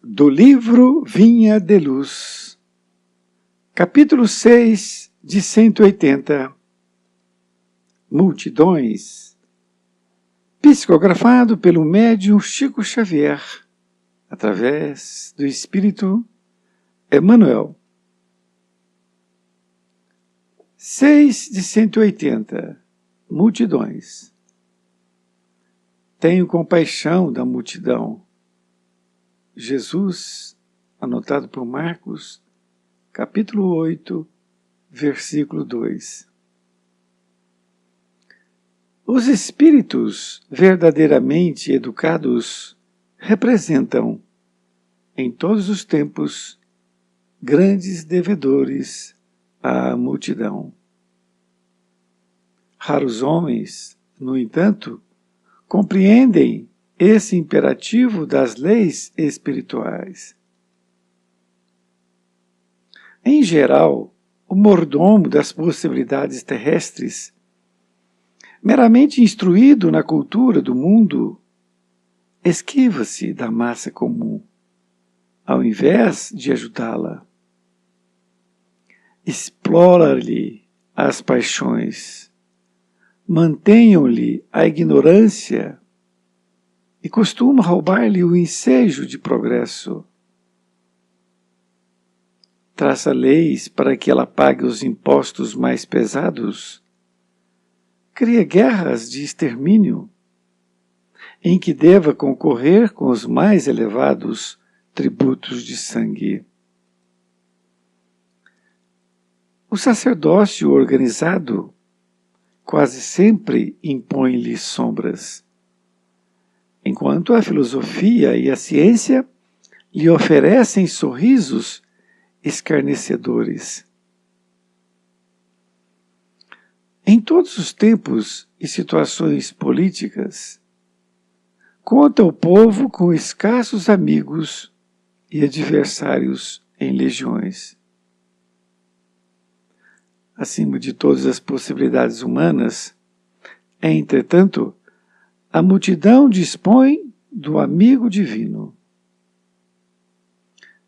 Do livro Vinha de Luz, capítulo 6 de 180, Multidões, psicografado pelo médium Chico Xavier, através do Espírito Emmanuel. 6 de 180, Multidões. Tenho compaixão da multidão. Jesus, anotado por Marcos, capítulo 8, versículo 2. Os espíritos verdadeiramente educados representam, em todos os tempos, grandes devedores à multidão. Raros homens, no entanto, compreendem esse imperativo das leis espirituais. Em geral, o mordomo das possibilidades terrestres, meramente instruído na cultura do mundo, esquiva-se da massa comum, ao invés de ajudá-la. Explora-lhe as paixões, mantenham-lhe a ignorância e costuma roubar-lhe o ensejo de progresso. Traça leis para que ela pague os impostos mais pesados. Cria guerras de extermínio, em que deva concorrer com os mais elevados tributos de sangue. O sacerdócio organizado quase sempre impõe-lhe sombras, enquanto a filosofia e a ciência lhe oferecem sorrisos escarnecedores. Em todos os tempos e situações políticas, conta o povo com escassos amigos e adversários em legiões. Acima de todas as possibilidades humanas, entretanto, a multidão dispõe do amigo divino.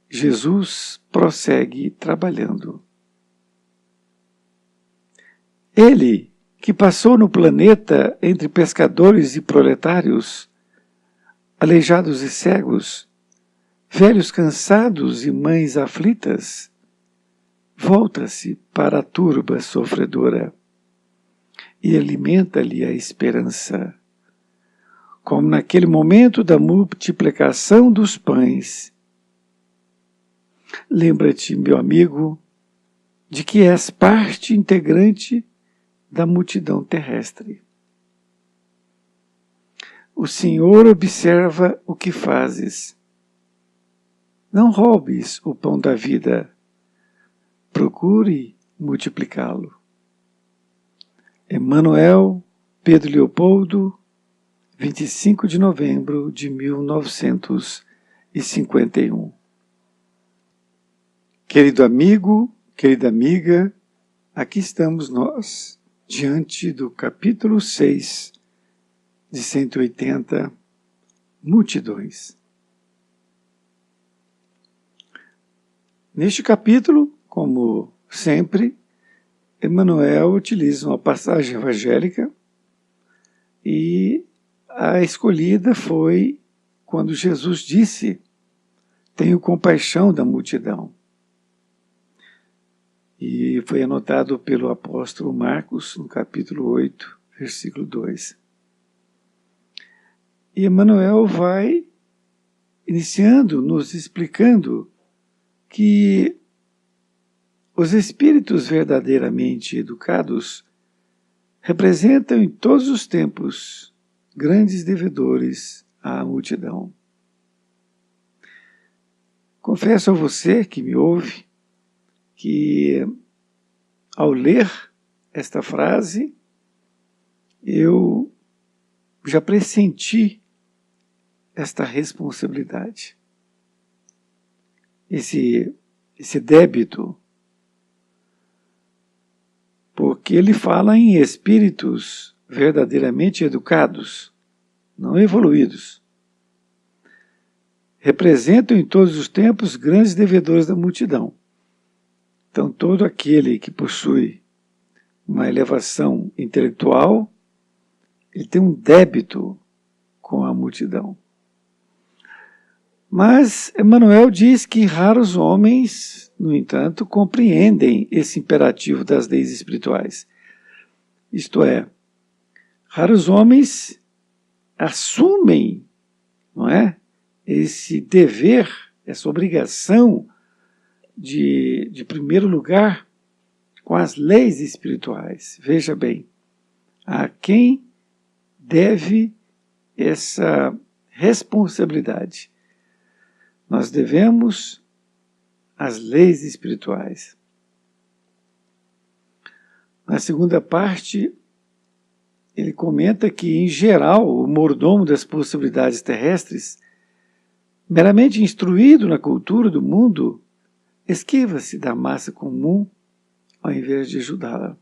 Jesus prossegue trabalhando. Ele, que passou no planeta entre pescadores e proletários, aleijados e cegos, velhos cansados e mães aflitas, volta-se para a turba sofredora e alimenta-lhe a esperança, como naquele momento da multiplicação dos pães. Lembra-te, meu amigo, de que és parte integrante da multidão terrestre. O Senhor observa o que fazes. Não roubes o pão da vida. Procure multiplicá-lo. Emmanuel, Pedro Leopoldo, 25 de novembro de 1951. Querido amigo, querida amiga, aqui estamos nós, diante do capítulo 6 de 180, Multidões. Neste capítulo, como sempre, Emmanuel utiliza uma passagem evangélica e a escolhida foi quando Jesus disse: tenho compaixão da multidão. E foi anotado pelo apóstolo Marcos, no capítulo 8, versículo 2. E Emmanuel vai iniciando, nos explicando que os espíritos verdadeiramente educados representam em todos os tempos grandes devedores à multidão. Confesso a você que me ouve que, ao ler esta frase, eu já pressenti esta responsabilidade, esse débito, porque ele fala em espíritos verdadeiramente educados, não evoluídos. representam em todos os tempos grandes devedores da multidão. Então, todo aquele que possui uma elevação intelectual, ele tem um débito com a multidão. Mas Emmanuel diz que raros homens, no entanto, compreendem esse imperativo das leis espirituais. Isto é, raros homens assumem, não é, esse dever, essa obrigação de primeiro lugar com as leis espirituais. Veja bem, a quem deve essa responsabilidade? Nós devemos às leis espirituais. Na segunda parte, ele comenta que, em geral, o mordomo das possibilidades terrestres, meramente instruído na cultura do mundo, esquiva-se da massa comum ao invés de ajudá-la.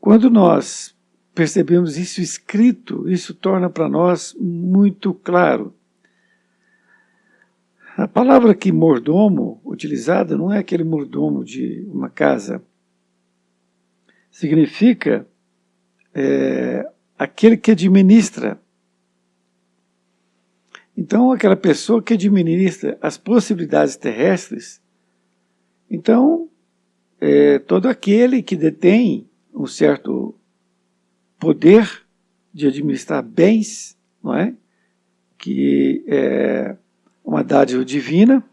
Quando nós percebemos isso escrito, isso torna para nós muito claro. A palavra aqui mordomo, utilizada, não é aquele mordomo de uma casa. Significa aquele que administra. Então, aquela pessoa que administra as possibilidades terrestres, então, todo aquele que detém um certo poder de administrar bens, não é? Que é uma dádiva divina,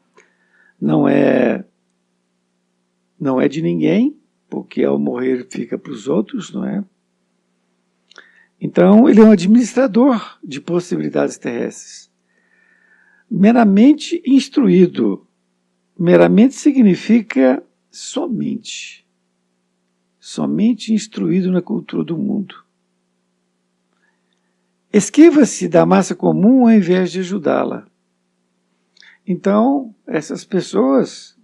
não é de ninguém, porque ao morrer fica para os outros, não é? Então, ele é um administrador de possibilidades terrestres. Meramente instruído. Meramente significa somente. Somente instruído na cultura do mundo. Esquiva-se da massa comum ao invés de ajudá-la. Então, essas pessoas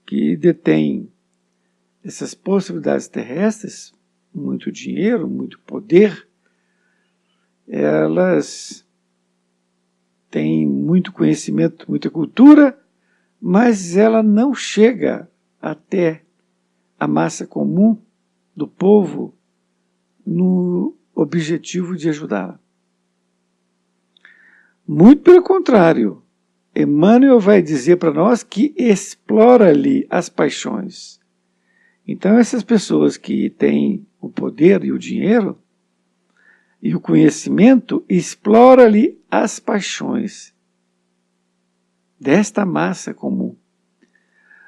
que detêm essas possibilidades terrestres, muito dinheiro, muito poder, elas têm muito conhecimento, muita cultura, mas ela não chega até a massa comum do povo no objetivo de ajudá-la. Muito pelo contrário, Emmanuel vai dizer para nós que explora-lhe as paixões. Então, essas pessoas que têm o poder e o dinheiro e o conhecimento, explora-lhe as paixões desta massa comum.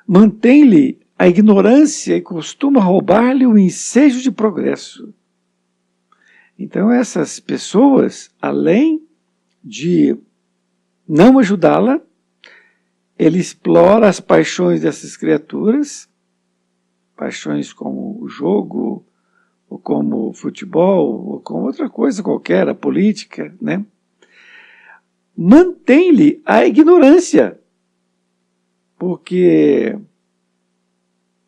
Mantém-lhe a ignorância e costuma roubar-lhe o ensejo de progresso. Então, essas pessoas, além de não ajudá-la, ele explora as paixões dessas criaturas, paixões como o jogo, ou como o futebol, ou como outra coisa qualquer, a política, né? Mantém-lhe a ignorância, porque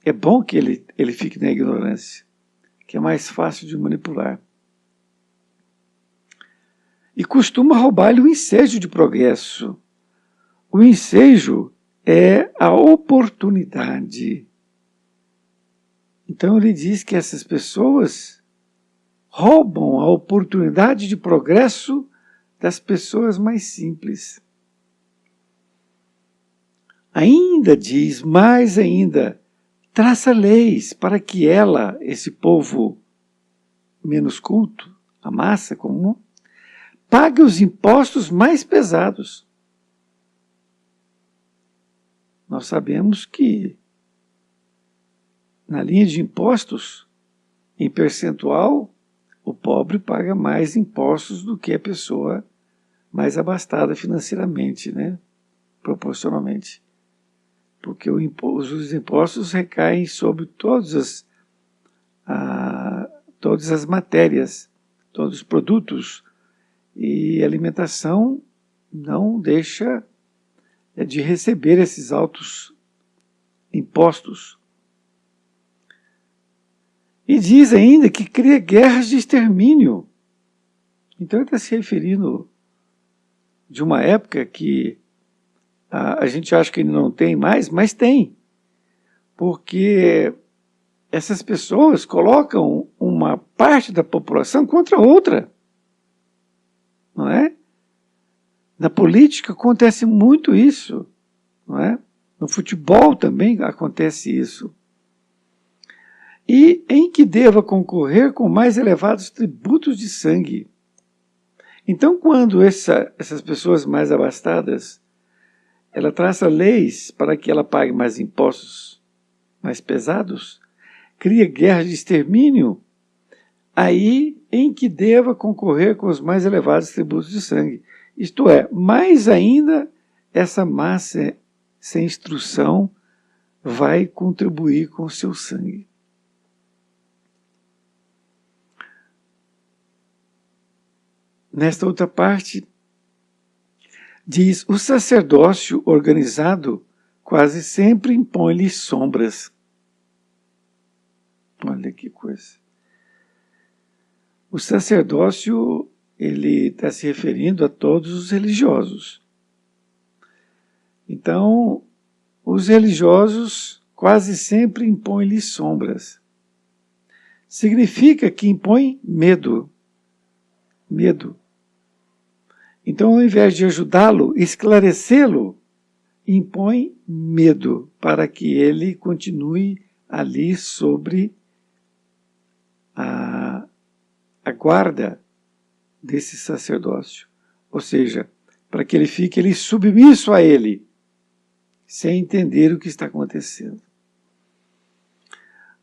é bom que ele fique na ignorância, que é mais fácil de manipular. E costuma roubar-lhe o ensejo de progresso. O ensejo é a oportunidade. Então ele diz que essas pessoas roubam a oportunidade de progresso das pessoas mais simples. Ainda diz, mais ainda, traça leis para que ela, esse povo menos culto, a massa comum, pague os impostos mais pesados. Nós sabemos que na linha de impostos, em percentual, o pobre paga mais impostos do que a pessoa mais abastada financeiramente, né? Proporcionalmente. Porque os impostos recaem sobre todas as matérias, todos os produtos, e a alimentação não deixa de receber esses altos impostos. E diz ainda que cria guerras de extermínio. Então ele está se referindo de uma época que a gente acha que não tem mais, mas tem. Porque essas pessoas colocam uma parte da população contra outra. Não é? Na política acontece muito isso. Não é? No futebol também acontece isso. E em que deva concorrer com mais elevados tributos de sangue. Então, quando essas pessoas mais abastadas, ela traça leis para que ela pague mais impostos mais pesados, cria guerras de extermínio, aí em que deva concorrer com os mais elevados tributos de sangue. Isto é, mais ainda, essa massa sem instrução vai contribuir com o seu sangue. Nesta outra parte, diz, o sacerdócio organizado quase sempre impõe-lhe sombras. Olha que coisa. O sacerdócio, ele está se referindo a todos os religiosos. Então, os religiosos quase sempre impõem-lhe sombras. Significa que impõe medo. Medo. Então, ao invés de ajudá-lo, esclarecê-lo, impõe medo para que ele continue ali sobre a guarda desse sacerdócio. Ou seja, para que ele fique submisso a ele, sem entender o que está acontecendo.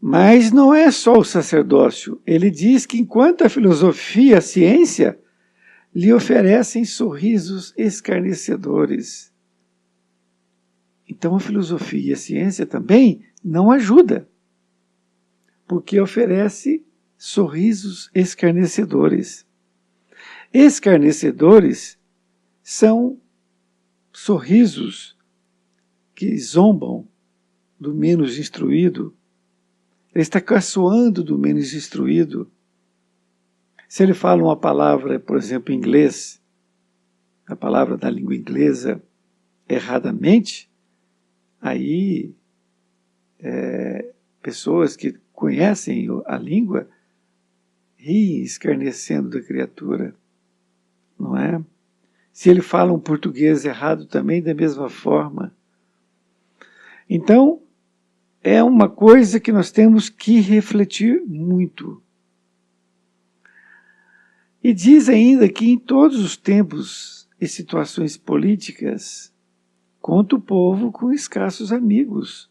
Mas não é só o sacerdócio. Ele diz que enquanto a filosofia, a ciência, lhe oferecem sorrisos escarnecedores. Então a filosofia e a ciência também não ajuda, porque oferece sorrisos escarnecedores. Escarnecedores são sorrisos que zombam do menos instruído. Ele está caçoando do menos instruído. Se ele fala uma palavra, por exemplo, em inglês, a palavra da língua inglesa, erradamente, aí pessoas que conhecem a língua riem, escarnecendo da criatura, não é? Se ele fala um português errado também, da mesma forma. Então, é uma coisa que nós temos que refletir muito. E diz ainda que em todos os tempos e situações políticas, conta o povo com escassos amigos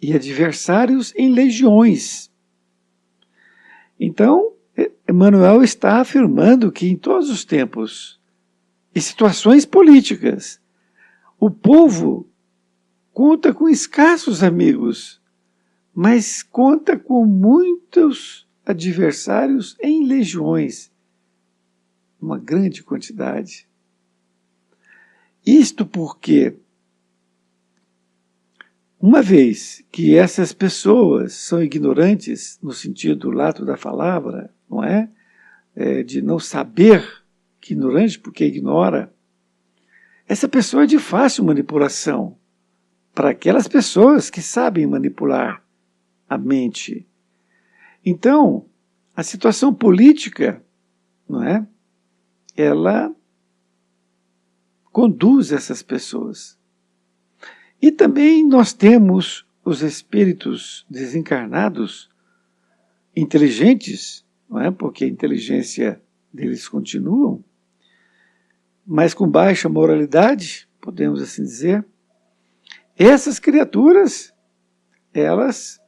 e adversários em legiões. Então, Emmanuel está afirmando que em todos os tempos e situações políticas, o povo conta com escassos amigos, mas conta com muitos adversários em legiões, uma grande quantidade. Isto porque, uma vez que essas pessoas são ignorantes, no sentido lato da palavra, não é? De não saber, que ignorante porque ignora, essa pessoa é de fácil manipulação para aquelas pessoas que sabem manipular a mente. Então, a situação política, não é? Ela conduz essas pessoas. E também nós temos os espíritos desencarnados, inteligentes, não é? Porque a inteligência deles continua, mas com baixa moralidade, podemos assim dizer. Essas criaturas, elas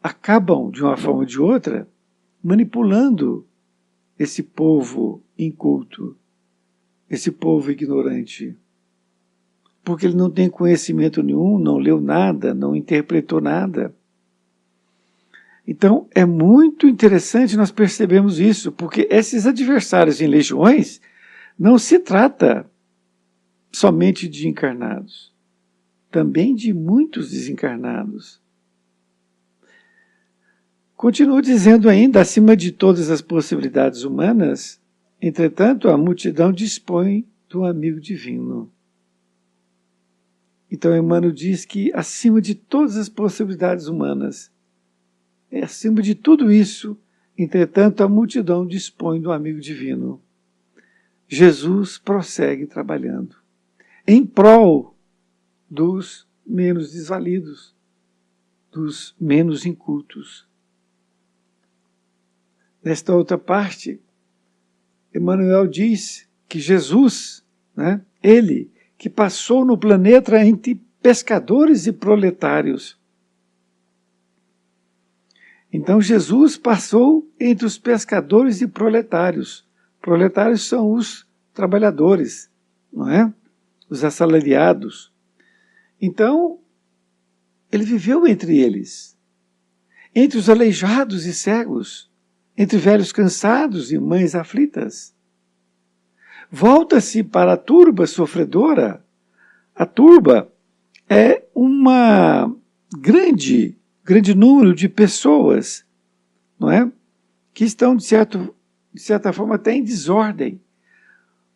acabam, de uma forma ou de outra, manipulando esse povo inculto, esse povo ignorante. Porque ele não tem conhecimento nenhum, não leu nada, não interpretou nada. Então, é muito interessante nós percebermos isso, porque esses adversários em legiões não se trata somente de encarnados, também de muitos desencarnados. Continuo dizendo ainda, acima de todas as possibilidades humanas, Entretanto, a multidão dispõe do amigo divino. Então, Emmanuel diz que, acima de todas as possibilidades humanas, acima de tudo isso, entretanto, a multidão dispõe do amigo divino. Jesus prossegue trabalhando em prol dos menos desvalidos, dos menos incultos. Nesta outra parte, Emmanuel diz que Jesus, né, ele que passou no planeta entre pescadores e proletários. Então Jesus passou entre os pescadores e proletários. Proletários são os trabalhadores, não é? Os assalariados. Então, ele viveu entre eles, entre os aleijados e cegos, entre velhos cansados e mães aflitas. Volta-se para a turba sofredora. A turba é uma grande número de pessoas, não é? Que estão, de certa forma, até em desordem,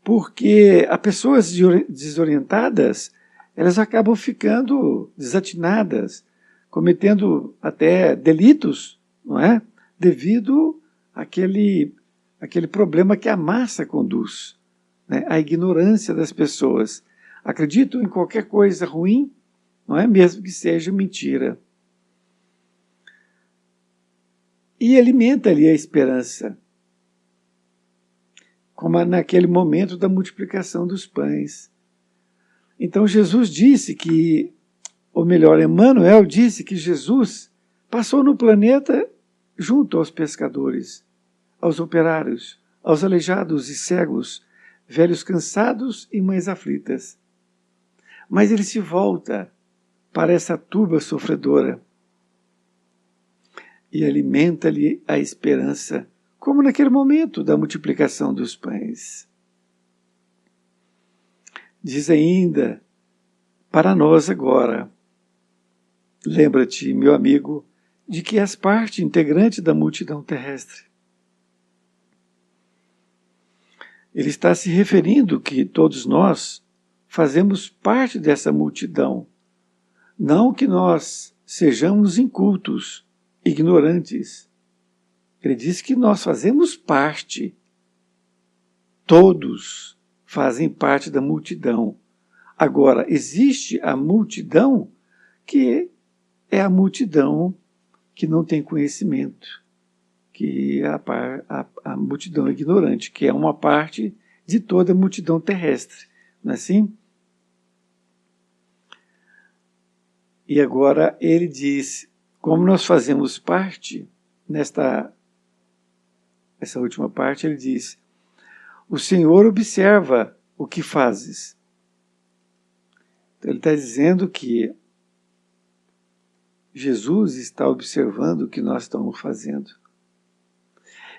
porque as pessoas desorientadas, elas acabam ficando desatinadas, cometendo até delitos, não é? Devido àquele problema que a massa conduz, né? A ignorância das pessoas. Acreditam em qualquer coisa ruim, não é? Mesmo que seja mentira. E alimenta ali a esperança, como naquele momento da multiplicação dos pães. Então Jesus disse que, ou melhor, Emmanuel disse que Jesus passou no planeta junto aos pescadores, aos operários, aos aleijados e cegos, velhos cansados e mães aflitas. Mas ele se volta para essa turba sofredora e alimenta-lhe a esperança, como naquele momento da multiplicação dos pães. Diz ainda, para nós agora, lembra-te, meu amigo, de que és parte integrante da multidão terrestre. Ele está se referindo que todos nós fazemos parte dessa multidão, não que nós sejamos incultos, ignorantes. Ele diz que nós fazemos parte, todos fazem parte da multidão. Agora, existe a multidão que é a multidão que não tem conhecimento, que é a multidão ignorante, que é uma parte de toda a multidão terrestre, não é assim? E agora ele diz, como nós fazemos parte, essa última parte, ele diz, o Senhor observa o que fazes. Então, ele está dizendo que Jesus está observando o que nós estamos fazendo.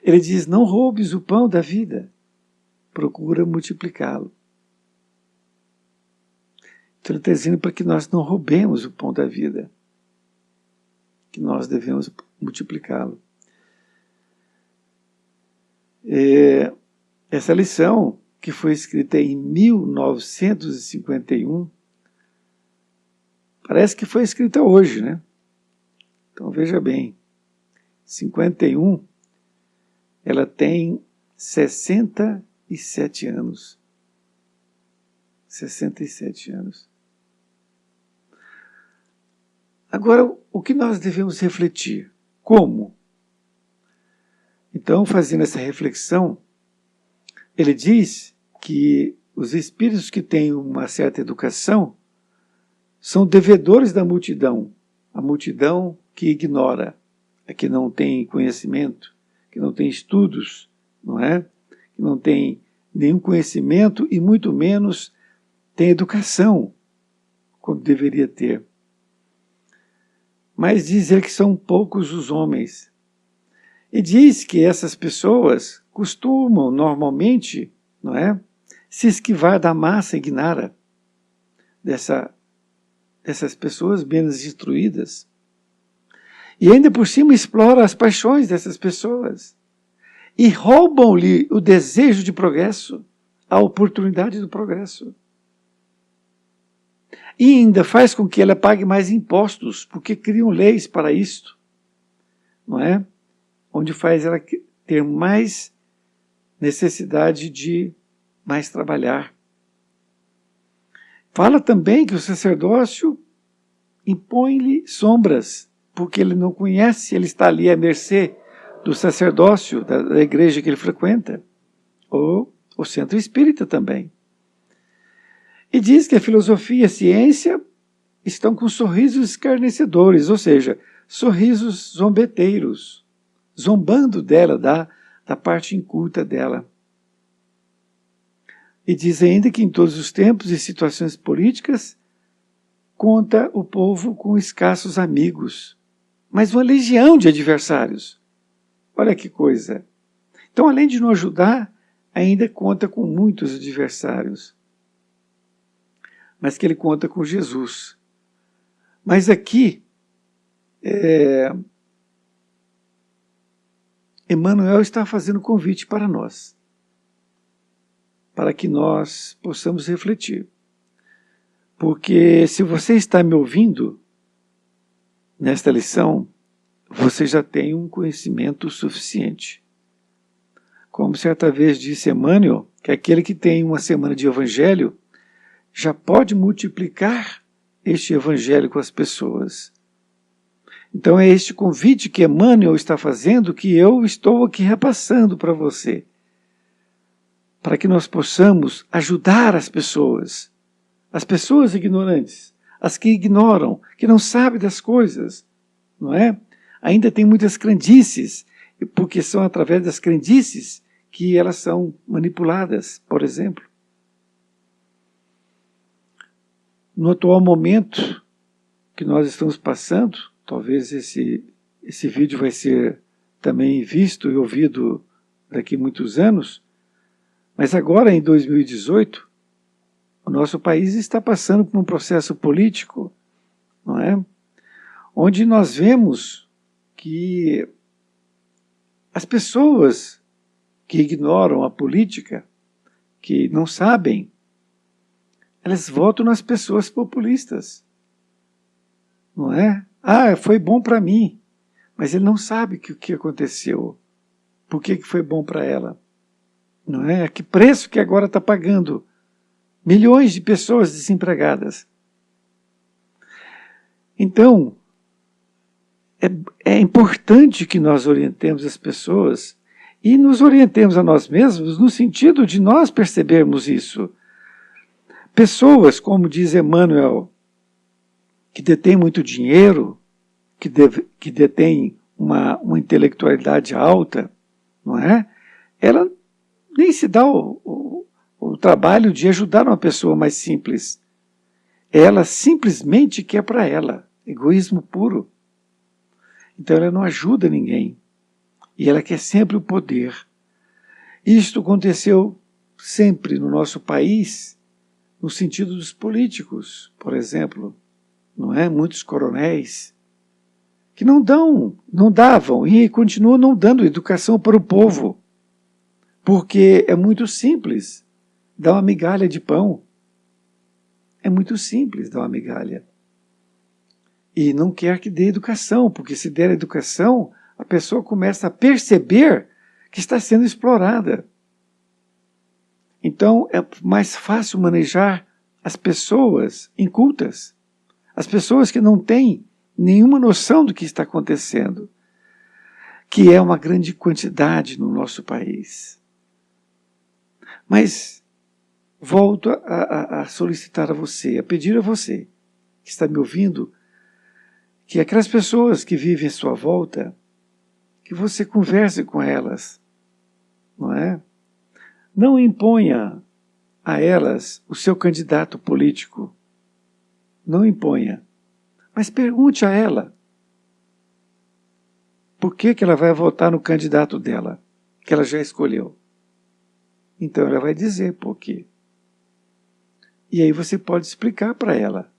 Ele diz, não roubes o pão da vida, procura multiplicá-lo. Então ele está dizendo para que nós não roubemos o pão da vida, que nós devemos multiplicá-lo. Essa lição, que foi escrita em 1951, parece que foi escrita hoje, né? Então veja bem, 51, ela tem 67 anos. 67 anos. Agora, o que nós devemos refletir? Como? Então, fazendo essa reflexão, ele diz que os espíritos que têm uma certa educação são devedores da multidão, a multidão que ignora, a que não tem conhecimento, que não tem estudos, não é? Que não tem nenhum conhecimento e muito menos tem educação, como deveria ter. Mas diz ele que são poucos os homens. E diz que essas pessoas costumam, normalmente, não é, se esquivar da massa ignara, dessas pessoas menos instruídas. E ainda por cima explora as paixões dessas pessoas. e roubam-lhe o desejo de progresso, a oportunidade do progresso. E ainda faz com que ela pague mais impostos, porque criam leis para isto, não é? Onde faz ela ter mais necessidade de mais trabalhar. Fala também que o sacerdócio impõe-lhe sombras, porque ele não conhece, ele está ali à mercê do sacerdócio, da igreja que ele frequenta, ou o centro espírita também. E diz que a filosofia e a ciência estão com sorrisos escarnecedores, ou seja, sorrisos zombeteiros, zombando dela, da parte inculta dela. E diz ainda que em todos os tempos e situações políticas, conta o povo com escassos amigos, mas uma legião de adversários. Olha que coisa. Então, além de não ajudar, ainda conta com muitos adversários. Mas que ele conta com Jesus. Mas aqui, Emmanuel está fazendo convite para nós, para que nós possamos refletir. Porque se você está me ouvindo nesta lição, você já tem um conhecimento suficiente. Como certa vez disse Emmanuel, que aquele que tem uma semana de evangelho já pode multiplicar este evangelho com as pessoas. Então é este convite que Emmanuel está fazendo que eu estou aqui repassando para você, para que nós possamos ajudar as pessoas ignorantes, as que ignoram, que não sabem das coisas, não é? Ainda tem muitas crendices, porque são através das crendices que elas são manipuladas, por exemplo. No atual momento que nós estamos passando, talvez esse vídeo vai ser também visto e ouvido daqui a muitos anos, mas agora em 2018, o nosso país está passando por um processo político, não é? Onde nós vemos que as pessoas que ignoram a política, que não sabem, elas votam nas pessoas populistas, não é? Ah, foi bom para mim, mas ele não sabe o que aconteceu, por que foi bom para ela, não é? A que preço que agora está pagando milhões de pessoas desempregadas. Então, é importante que nós orientemos as pessoas e nos orientemos a nós mesmos no sentido de nós percebermos isso. Pessoas, como diz Emmanuel, que detêm muito dinheiro, que detêm uma intelectualidade alta, não é? Ela nem se dá o trabalho de ajudar uma pessoa mais simples. Ela simplesmente quer para ela, egoísmo puro. Então ela não ajuda ninguém. E ela quer sempre o poder. Isto aconteceu sempre no nosso país, no sentido dos políticos, por exemplo, não é? Muitos coronéis que não davam e continuam não dando educação para o povo, porque é muito simples dar uma migalha de pão. É muito simples dar uma migalha. E não quer que dê educação, porque se der educação, a pessoa começa a perceber que está sendo explorada. Então é mais fácil manejar as pessoas incultas, as pessoas que não têm nenhuma noção do que está acontecendo, que é uma grande quantidade no nosso país. Mas volto a solicitar a você, a pedir a você, que está me ouvindo, que aquelas pessoas que vivem à sua volta, que você converse com elas, não é? Não imponha a elas o seu candidato político. Não imponha. Mas pergunte a ela por que ela vai votar no candidato dela, que ela já escolheu. Então ela vai dizer por quê. E aí você pode explicar para ela.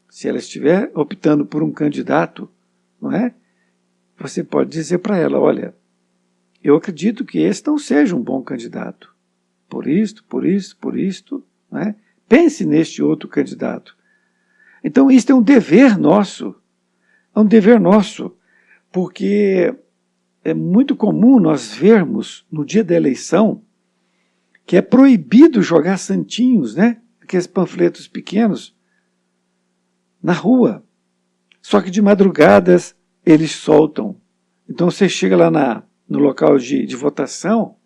Se ela estiver optando por um candidato, não é? Você pode dizer para ela, olha, eu acredito que esse não seja um bom candidato. Por isto, por isto, por isto. Né? Pense neste outro candidato. Então, isso é um dever nosso. É um dever nosso, porque é muito comum nós vermos, no dia da eleição, que é proibido jogar santinhos, né? Aqueles panfletos pequenos, na rua. Só que de madrugadas eles soltam. Então você chega lá no local de votação,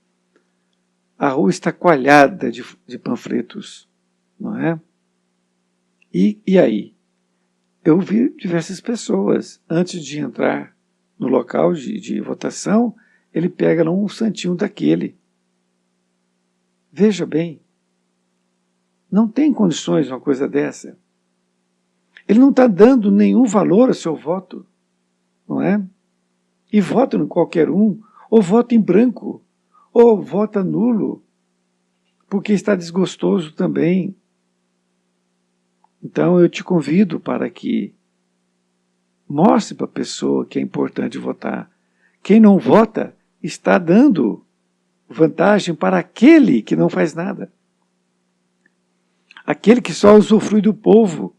a rua está coalhada de panfletos, não é? E aí? Eu vi diversas pessoas, antes de entrar no local de votação, ele pega lá um santinho daquele. Veja bem, não tem condições uma coisa dessa. Ele não está dando nenhum valor ao seu voto, não é? E vota em qualquer um, ou vota em branco, ou vota nulo, porque está desgostoso também. Então eu te convido para que mostre para a pessoa que é importante votar. Quem não vota está dando vantagem para aquele que não faz nada. Aquele que só usufrui do povo,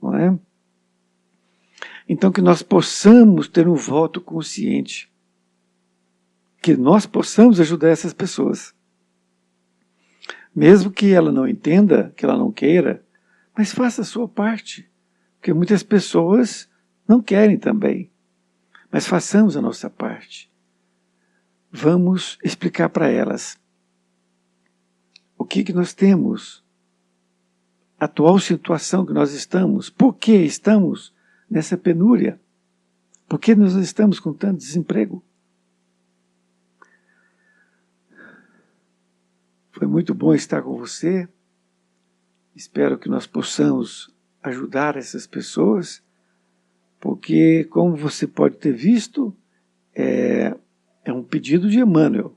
não é? Então que nós possamos ter um voto consciente. Que nós possamos ajudar essas pessoas. Mesmo que ela não entenda, que ela não queira, mas faça a sua parte. Porque muitas pessoas não querem também. Mas façamos a nossa parte. Vamos explicar para elas o que nós temos, a atual situação que nós estamos, por que estamos nessa penúria, por que nós estamos com tanto desemprego. Foi muito bom estar com você, espero que nós possamos ajudar essas pessoas, porque, como você pode ter visto, é um pedido de Emmanuel,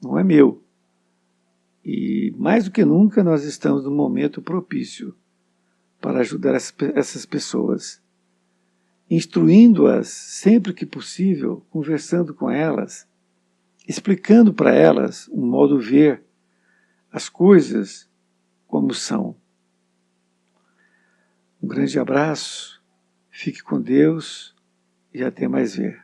não é meu. E mais do que nunca nós estamos num momento propício para ajudar essas pessoas, instruindo-as sempre que possível, conversando com elas, explicando para elas um modo de ver as coisas como são. Um grande abraço, fique com Deus e até mais ver.